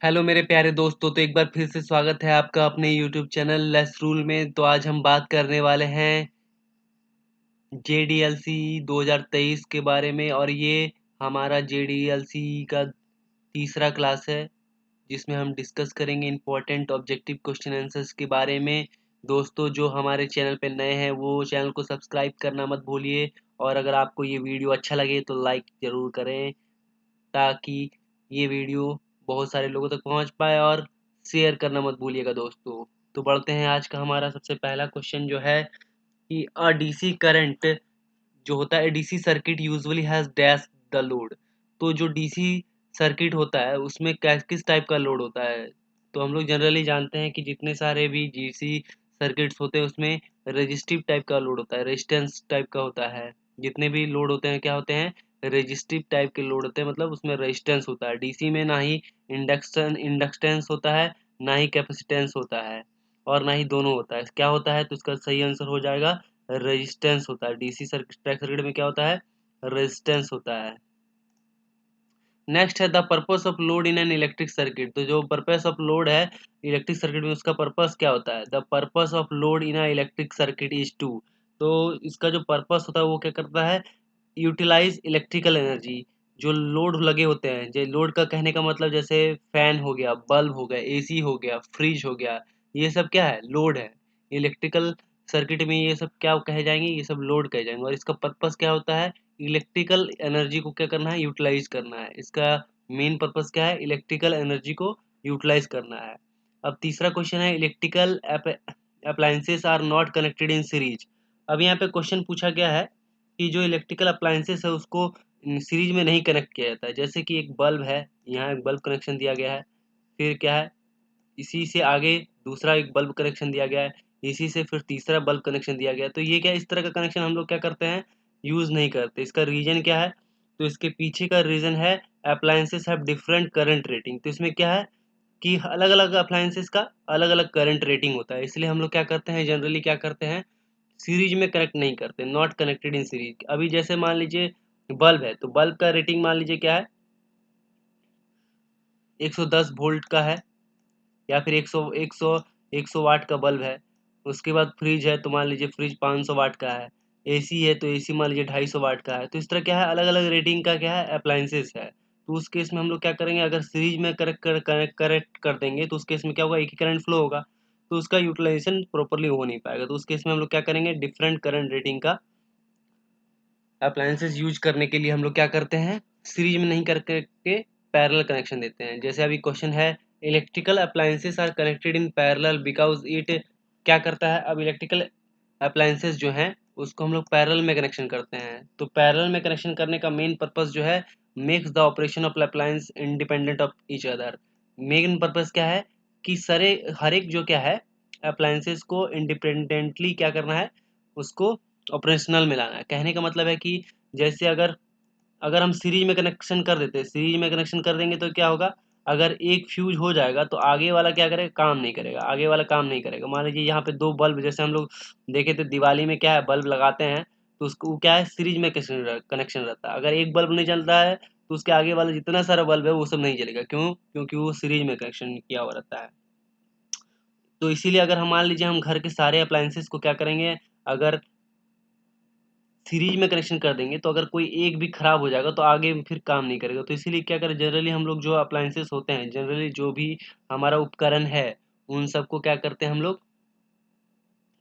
Hello मेरे प्यारे दोस्तों, तो एक बार फिर से स्वागत है आपका अपने यूट्यूब चैनल लेस रूल में। तो आज हम बात करने वाले हैं JDLC 2023 के बारे में। और ये हमारा JDLC का तीसरा क्लास है जिसमें हम डिस्कस करेंगे इम्पोर्टेंट ऑब्जेक्टिव क्वेश्चन आंसर्स के बारे में। दोस्तों जो हमारे चैनल पे नए हैं वो चैनल को सब्सक्राइब करना मत भूलिए, और अगर आपको ये वीडियो अच्छा लगे तो लाइक ज़रूर करें ताकि ये वीडियो बहुत सारे लोगों तक पहुंच पाए, और शेयर करना मत भूलिएगा दोस्तों। तो बढ़ते हैं, आज का हमारा सबसे पहला क्वेश्चन जो है कि अ डीसी करंट जो होता है, DC circuit usually has dash the load. तो जो डीसी सर्किट होता है उसमें किस टाइप का लोड होता है। तो हम लोग जनरली जानते हैं कि जितने सारे भी डीसी सर्किट्स होते हैं उसमें रेजिस्टिव टाइप का लोड होता है, रेजिस्टेंस टाइप का होता है। जितने भी लोड होते हैं क्या होते हैं, रेजिस्टिव टाइप के लोड होते हैं, मतलब उसमें रेजिस्टेंस होता है। डीसी में ना ही इंडक्टेंस होता है, ना ही कैपेसिटेंस होता है, और ना ही दोनों होता है। क्या होता है, तो इसका सही आंसर हो जाएगा रेजिस्टेंस होता है। डीसी सर्किट में क्या होता है, रेजिस्टेंस होता है। नेक्स्ट है the purpose of load in an electric circuit. तो जो पर्पस ऑफ लोड है इलेक्ट्रिक सर्किट में, उसका पर्पस क्या होता है। The purpose of load in a electric circuit is to. तो इसका जो पर्पस होता है वो क्या करता है, यूटिलाइज इलेक्ट्रिकल एनर्जी। जो लोड लगे होते हैं, जो लोड का कहने का मतलब जैसे फैन हो गया, बल्ब हो गया, एसी हो गया, फ्रिज हो गया, ये सब क्या है, लोड है। इलेक्ट्रिकल सर्किट में ये सब क्या कहे जाएंगे, ये सब लोड कहे जाएंगे। और इसका पर्पस क्या होता है, इलेक्ट्रिकल एनर्जी को क्या करना है, यूटिलाइज करना है। इसका मेन पर्पस क्या है, इलेक्ट्रिकल एनर्जी को यूटिलाइज करना है। अब तीसरा क्वेश्चन है electrical appliances are not connected in series. अब यहाँ पे क्वेश्चन पूछा गया है कि जो इलेक्ट्रिकल अप्लायंसेस है उसको सीरीज में नहीं कनेक्ट किया जाता है। जैसे कि एक बल्ब है, यहाँ एक बल्ब कनेक्शन दिया गया है, फिर क्या है, इसी से आगे दूसरा एक बल्ब कनेक्शन दिया गया है, इसी से फिर तीसरा बल्ब कनेक्शन दिया गया है। तो ये क्या, इस तरह का कनेक्शन हम लोग क्या करते हैं, यूज़ नहीं करते। इसका रीजन क्या है, तो इसके पीछे का रीज़न है appliances have different current rating. तो इसमें क्या है कि अलग अलग अप्लायंसेस का अलग अलग करंट रेटिंग होता है, इसलिए हम लोग क्या करते हैं, जनरली क्या करते हैं, सीरीज में कनेक्ट नहीं करते, नॉट कनेक्टेड इन सीरीज। अभी जैसे मान लीजिए बल्ब है, तो बल्ब का रेटिंग मान लीजिए क्या है, 110 वोल्ट का है, या फिर 100 वाट का बल्ब है। उसके बाद फ्रिज है, तो मान लीजिए फ्रिज 500 वाट का है। एसी है तो एसी मान लीजिए 250 वाट का है। तो इस तरह क्या है, अलग अलग रेटिंग का क्या है, अप्लायंसेस है। तो उस केस में हम लोग क्या करेंगे, अगर सीरीज में करेक्ट कर देंगे तो उस केस में क्या होगा, एक ही करंट फ्लो होगा, तो उसका यूटिलाइजेशन प्रॉपरली हो नहीं पाएगा। तो उस केस में हम लोग क्या करेंगे, डिफरेंट करंट रेटिंग का अप्लायंसेस यूज करने के लिए हम लोग क्या करते हैं, सीरीज में नहीं करके पैरेलल कनेक्शन देते हैं। जैसे अभी क्वेश्चन है electrical appliances are connected in parallel because it, क्या करता है, अब इलेक्ट्रिकल अप्लायंसेस जो हैं उसको हम लोग पैरेलल में कनेक्शन करते हैं। तो पैरेलल में कनेक्शन करने का मेन पर्पस जो है, makes the operation of appliance independent of each other. Main purpose क्या है कि सरे हर एक जो क्या है अप्लायंसेस को इंडिपेंडेंटली क्या करना है, उसको ऑपरेशनल में लाना है। कहने का मतलब है कि जैसे अगर अगर हम सीरीज में कनेक्शन कर देते हैं, सीरीज में कनेक्शन कर देंगे तो क्या होगा, अगर एक फ्यूज हो जाएगा तो आगे वाला क्या करेगा, काम नहीं करेगा, आगे वाला काम नहीं करेगा। मान लीजिए यहाँ पे दो बल्ब, जैसे हम लोग देखे थे दिवाली में क्या है, बल्ब लगाते हैं तो उसको क्या है, सीरीज में कनेक्शन रहता है। अगर एक बल्ब नहीं जल रहा है तो उसके आगे वाला जितना सारा बल्ब है वो सब नहीं जलेगा। क्यों, क्योंकि वो सीरीज में कनेक्शन किया हुआ रहता है। तो इसीलिए अगर हम मान लीजिए हम घर के सारे अप्लायंसेस को क्या करेंगे, अगर सीरीज में कनेक्शन कर देंगे तो अगर कोई एक भी खराब हो जाएगा तो आगे फिर काम नहीं करेगा। तो इसीलिए क्या करें, जनरली हम लोग जो अप्लायंसेस होते हैं, जनरली जो भी हमारा उपकरण है, उन सबको क्या करते हैं हम लोग,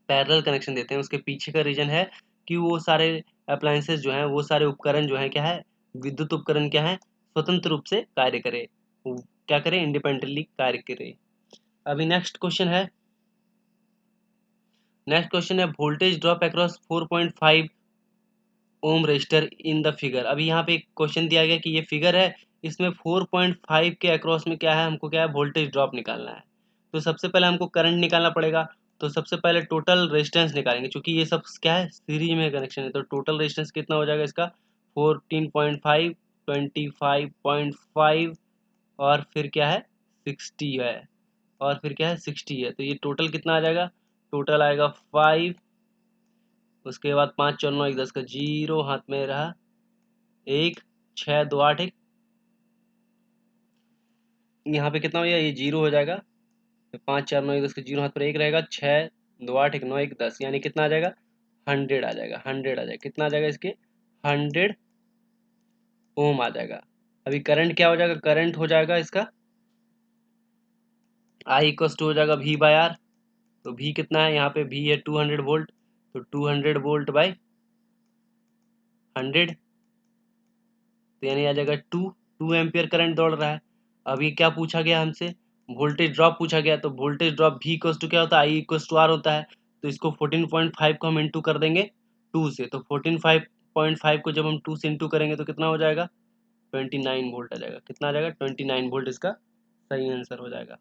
पैरेलल कनेक्शन देते हैं। उसके पीछे का रीजन है कि वो सारे अप्लायंसेस जो हैं, वो सारे उपकरण जो हैं क्या है, विद्युत उपकरण क्या है, स्वतंत्र रूप से कार्य करे, क्या करें, इंडिपेंडेंटली कार्य करे। अभी नेक्स्ट क्वेश्चन है voltage drop across 4.5 ohm resistor in the figure. अभी यहाँ पे एक क्वेश्चन दिया गया कि ये फिगर है, इसमें 4.5 के अक्रॉस में क्या है, हमको क्या है, वोल्टेज ड्रॉप निकालना है। तो सबसे पहले हमको करंट निकालना पड़ेगा। तो सबसे पहले टोटल रेजिस्टेंस निकालेंगे, क्योंकि ये सब क्या है, सीरीज में कनेक्शन है। तो टोटल रेजिस्टेंस कितना हो जाएगा इसका, 14.5, 25.5, और फिर क्या है, 60 है, और फिर क्या है, 60 है। तो ये टोटल कितना आ जाएगा, टोटल आएगा 5। उसके बाद 5 4 9 1 10 का जीरो हाथ में रहा, 1 6 2 8 1 यहाँ पे कितना हो गया, ये 0 हो जाएगा, 5 4 9 10 के 0 हाथ पर 1 रहेगा, 6 2 8 1 9 1 10, यानी कितना आ जाएगा 100 आ जाएगा, 100 आ जाएगा, कितना आ जाएगा इसके 100 ओम आ जाएगा। अभी करंट क्या हो जाएगा, करंट हो जाएगा इसका आई इक्वस टू हो जाएगा वी बाय आर। तो वी कितना है, यहाँ पे वी है 200 वोल्ट, तो 200 वोल्ट बाय 100, तो यानी आ जाएगा 2 एम्पियर करंट दौड़ रहा है। अभी क्या पूछा गया हमसे, वोल्टेज ड्रॉप पूछा गया, तो voltage drop V equals to क्या होता है, आई इक्वस टू आर होता है। तो इसको 14.5 को हम इंटू कर देंगे 2 से, तो 14.5 को जब हम 2 से इंटू करेंगे तो कितना हो जाएगा 29 वोल्ट आ जाएगा, कितना आ जाएगा 29 वोल्ट, इसका सही आंसर हो जाएगा।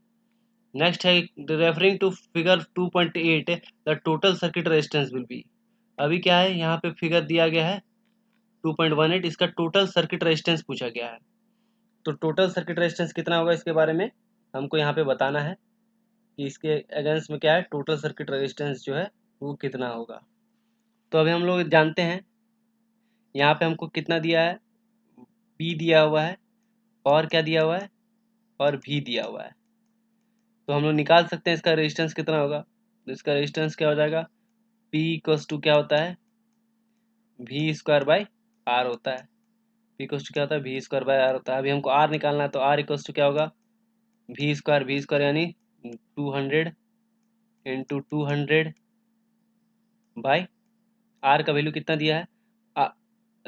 नेक्स्ट है referring to figure 2.8 the total circuit resistance will be. अभी क्या है, यहाँ पे फिगर दिया गया है 2.18, इसका टोटल सर्किट रेजिस्टेंस पूछा गया है। तो टोटल सर्किट रेजिस्टेंस कितना होगा, इसके बारे में हमको यहाँ पे बताना है कि इसके अगेंस्ट में क्या है, टोटल सर्किट रेजिस्टेंस जो है वो कितना होगा। तो अभी हम लोग जानते हैं, यहाँ पे हमको कितना दिया है, पी दिया हुआ है, और क्या दिया हुआ है, और भी दिया हुआ है। तो हम लोग निकाल सकते हैं इसका रेजिस्टेंस कितना होगा। तो इसका रेजिस्टेंस क्या हो जाएगा, पी इक्वस टू क्या होता है, वी स्क्वायर बाई आर होता है। पी इक्वस टू क्या होता है, वी स्क्वायर बाई आर होता है। अभी हमको आर निकालना है, तो आर इक्वस टू क्या होगा, वी स्क्वायर यानी 200 इंटू 200 बाई आर का वैल्यू कितना दिया है,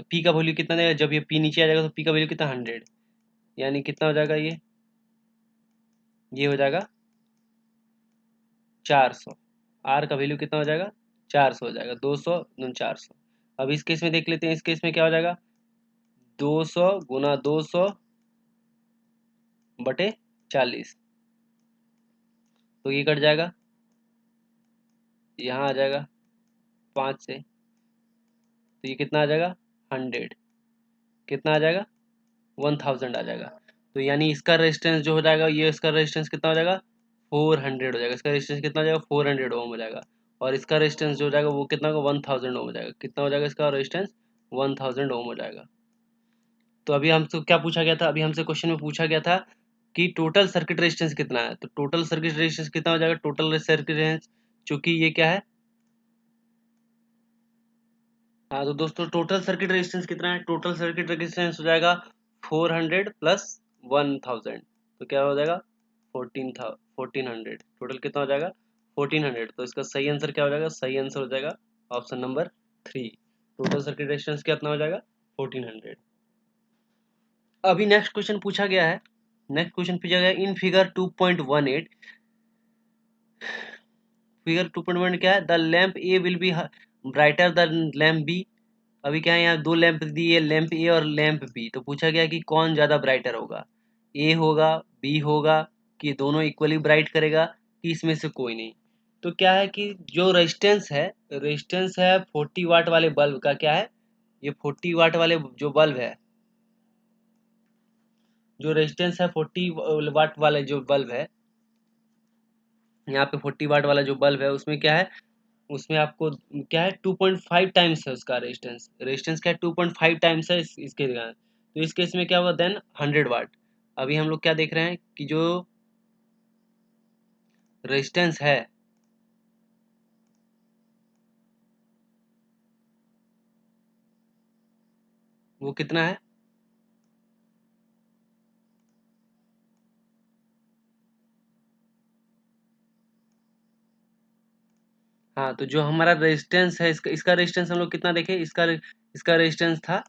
पी का वैल्यू कितना देगा, जब ये पी नीचे आ जाएगा तो पी का वैल्यू कितना 100, यानी कितना हो जाएगा, ये हो जाएगा 400। आर का वैल्यू कितना हो जाएगा 400 हो जाएगा, 200 गुना 400। अब इस केस में देख लेते हैं, इस केस में क्या हो जाएगा 200 गुना 200 बटे 40, तो ये कट जाएगा, यहाँ आ जाएगा 5 से, तो ये कितना आ जाएगा 100, कितना आ जाएगा 1000 आ जाएगा। तो यानी इसका रेजिस्टेंस जो हो जाएगा, ये इसका रेजिस्टेंस कितना हो जाएगा 400 हो जाएगा, इसका रेजिस्टेंस कितना हो जाएगा 400 ओम हो जाएगा, और इसका रेजिस्टेंस जो हो जाएगा वो कितना होगा 1000 ओम हो जाएगा, कितना हो जाएगा इसका रेजिस्टेंस 1000 ओम हो जाएगा। तो अभी हमसे क्या पूछा गया था, अभी हमसे क्वेश्चन में पूछा गया था कि टोटल सर्किट रेजिस्टेंस कितना है। तो टोटल सर्किट रेजिस्टेंस कितना हो जाएगा, टोटल सर्किट रेजिस्टेंस, चूंकि ये क्या है, हाँ तो दोस्तों टोटल सर्किट रेजिस्टेंस कितना है, टोटल सर्किट रेजिस्टेंस हो जाएगा 400 प्लस 1000, तो क्या हो जाएगा 1400, टोटल कितना हो जाएगा 1400। तो इसका सही आंसर क्या हो जाएगा, सही आंसर हो जाएगा option number 3, total circuit resistance कितना हो जाएगा 1400। अभी नेक्स्ट क्वेश्चन पूछा गया है, नेक्स्ट क्वेश्चन पूछा गया इन फिगर 2.18, फिगर 2.1 क्या है, the lamp A will be brighter the lamp B. अभी क्या है, यहाँ दो लैंप दिए, लैंप ए और लैंप बी, तो पूछा गया कि कौन ज़्यादा ब्राइटर होगा, ए होगा बी होगा, कि दोनों इक्वली ब्राइट करेगा, कि इसमें से कोई नहीं। तो क्या है कि जो रेजिस्टेंस है 40 वाट वाले बल्ब का, क्या है ये 40 वाट वाले जो बल्ब है, जो रेजिस्टेंस है 40 वाट वाले जो बल्ब है, यहाँ पे 40 वाट वाला जो बल्ब है उसमें क्या है, उसमें आपको क्या है 2.5 टाइम्स है उसका रेजिस्टेंस, रेजिस्टेंस क्या है 2.5 टाइम्स है इसके कारण। तो इस केस में क्या होगा देन 100 वाट। अभी हम लोग क्या देख रहे हैं कि जो रेजिस्टेंस है वो कितना है, हाँ तो जो हमारा रेजिस्टेंस है, इसका रेजिस्टेंस हम लोग कितना देखे, इसका रेजिस्टेंस था,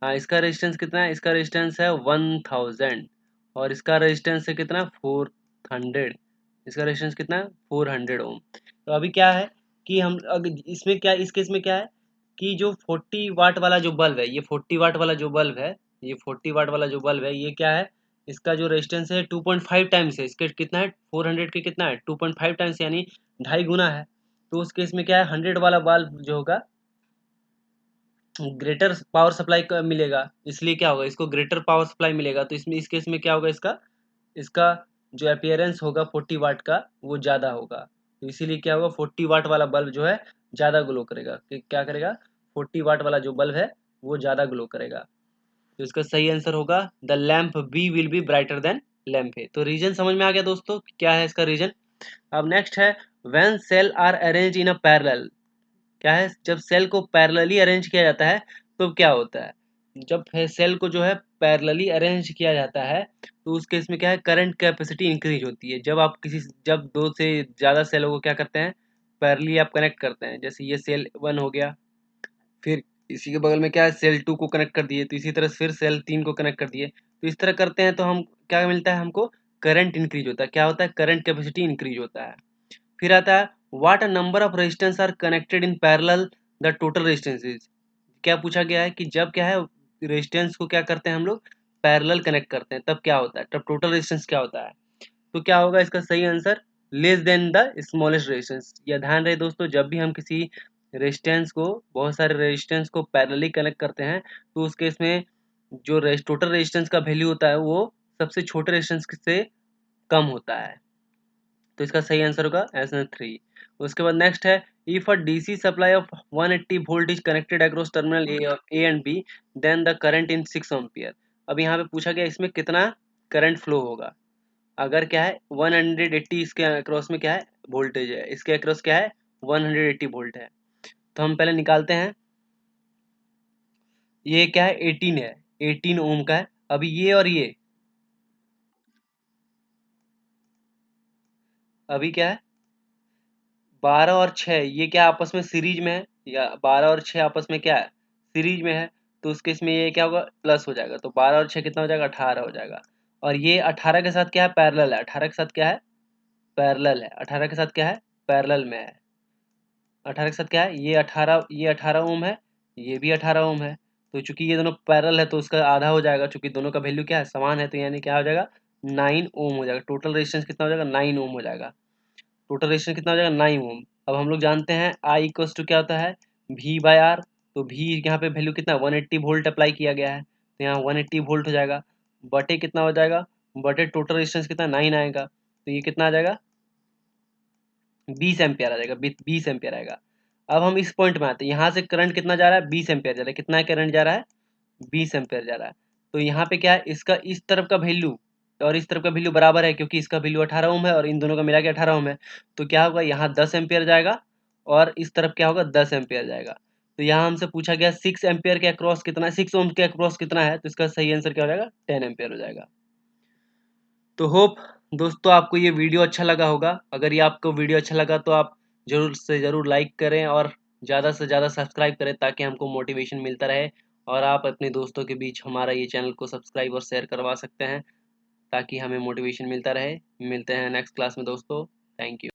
हाँ इसका रेजिस्टेंस कितना है, इसका रेजिस्टेंस है 1000, और इसका रेजिस्टेंस है कितना 400, इसका रेजिस्टेंस कितना है 400 ओम। तो अभी क्या है कि हम अगर इसमें क्या, इस केस में क्या है कि जो 40 वाट वाला जो बल्ब है, ये 40 वाट वाला जो बल्ब है, ये 40 वाट वाला जो बल्ब है, ये क्या है, इसका जो रेजिस्टेंस है 2.5 टाइम्स है, इसके कितना है 400 के कितना है 2.5 टाइम्स, यानी 2.5 गुना है। तो उस केस में क्या है 100 वाला बल्ब जो होगा ग्रेटर पावर सप्लाई मिलेगा, इसलिए क्या होगा इसको ग्रेटर पावर सप्लाई मिलेगा, तो इसमें इस केस में क्या होगा, इसका इसका जो अपीयरेंस होगा 40 वाट का वो ज़्यादा होगा, तो इसीलिए क्या होगा 40 वाट वाला बल्ब जो है ज़्यादा ग्लो करेगा, क्या करेगा 40 वाट वाला जो बल्ब है वो ज़्यादा ग्लो करेगा। तो इसका सही आंसर होगा the lamp B will be brighter than lamp A. तो रीजन समझ में आ गया दोस्तों, क्या है इसका रीजन। अब नेक्स्ट है when cell are arrange in a parallel. क्या है, जब सेल को पैरेलली अरेंज किया जाता है तो क्या होता है। जब सेल को जो है पैरेलली अरेंज किया जाता है तो उस केस में क्या है, करंट कैपेसिटी इंक्रीज होती है। जब दो से ज़्यादा सेलों को क्या करते हैं, पैरेलली आप कनेक्ट करते हैं। जैसे ये सेल 1 हो गया, फिर इसी के बगल में क्या है, सेल 2 को कनेक्ट कर दिए, तो इसी तरह से फिर सेल 3 को कनेक्ट कर दिए। तो इस तरह करते हैं तो हम क्या मिलता है, हमको करंट इंक्रीज होता है। क्या होता है, करंट कैपेसिटी इंक्रीज होता है। फिर आता है what a number of resistance R connected in parallel the total resistance is. क्या पूछा गया है कि जब क्या है रेजिस्टेंस को क्या करते हैं हम लोग, पैरेलल कनेक्ट करते हैं, तब क्या होता है, तब टोटल रेजिस्टेंस क्या होता है। तो क्या होगा इसका सही answer, less than the smallest resistance. या ध्यान रहे दोस्तों, जब भी हम किसी रेजिस्टेंस को, बहुत सारे रेजिस्टेंस को पैरेलली कनेक्ट करते हैं तो उस केस में जो टोटल रेजिस्टेंस का वैल्यू होता है वो सबसे छोटे रेजिस्टेंस से कम होता है। तो इसका सही आंसर होगा ऑप्शन 3। उसके बाद नेक्स्ट है if a DC supply of 180 volt is connected across terminal A and B then the current in 6 ampere. अब यहाँ पे पूछा गया इसमें कितना करंट फ्लो होगा। अगर क्या है 180, इसके अक्रॉस में क्या है वोल्टेज है, इसके अक्रॉस क्या है 180 वोल्ट है। तो हम पहले निकालते हैं, ये क्या है 18 है, 18 ओम का है। अभी ये और ये अभी क्या है 12 और 6, ये क्या आपस में सीरीज में है, या 12 और 6 आपस में क्या है सीरीज में है। तो उसके इसमें ये क्या होगा प्लस हो जाएगा, तो 12 और 6 कितना हो जाएगा 18 हो जाएगा। और ये 18 के साथ क्या है पैरेलल है, 18 के साथ क्या है पैरेलल है, 18 के साथ क्या है पैरेलल में है। 18 के साथ क्या है, ये 18 ओम है, ये भी 18 ओम है। तो चूंकि ये दोनों पैरेलल है तो उसका आधा हो जाएगा, चूंकि दोनों का वैल्यू क्या है समान है, तो यानी क्या हो जाएगा 9 ओम हो जाएगा। टोटल रेजिस्टेंस कितना हो जाएगा 9 ओम हो जाएगा। टोटल रेजिस्टेंस कितना हो जाएगा 9 ओम। अब हम लोग जानते हैं आई इक्वल्स टू क्या होता है वी बाय आर। तो वी यहाँ पे वैल्यू कितना 180 वोल्ट अप्लाई किया गया है, तो यहाँ 180 वोल्ट हो जाएगा। बटे कितना हो जाएगा, बटे टोटल रेजिस्टेंस कितना 9 आएगा, तो ये कितना आ जाएगा 20 एम्पियर आ जाएगा, 20 एम्पियर आएगा। अब हम इस पॉइंट में आते हैं, यहाँ से करंट कितना जा रहा है 20 एम्पियर जा रहा है। कितना करंट जा रहा है 20 एम्पियर जा रहा है। तो यहाँ पे क्या है इसका इस तरफ का वैल्यू और इस तरफ का वैल्यू बराबर है, क्योंकि इसका वैल्यू 18 ओम है और इन दोनों का मिला के 18 ओम है। तो क्या होगा यहाँ 10 एम्पियर जाएगा और इस तरफ क्या होगा 10 एम्पियर जाएगा। तो यहाँ हमसे पूछा गया 6 एम्पियर के अक्रॉस कितना है, 6 ओम के अक्रॉस कितना है, तो इसका सही आंसर क्या हो जाएगा 10 एम्पियर हो जाएगा। तो होप दोस्तों आपको ये वीडियो अच्छा लगा होगा। अगर ये आपको वीडियो अच्छा लगा तो आप ज़रूर से ज़रूर लाइक करें और ज़्यादा से ज़्यादा सब्सक्राइब करें, ताकि हमको मोटिवेशन मिलता रहे। और आप अपने दोस्तों के बीच हमारा ये चैनल को सब्सक्राइब और शेयर करवा सकते हैं, ताकि हमें मोटिवेशन मिलता रहे। मिलते हैं नेक्स्ट क्लास में दोस्तों, थैंक यू।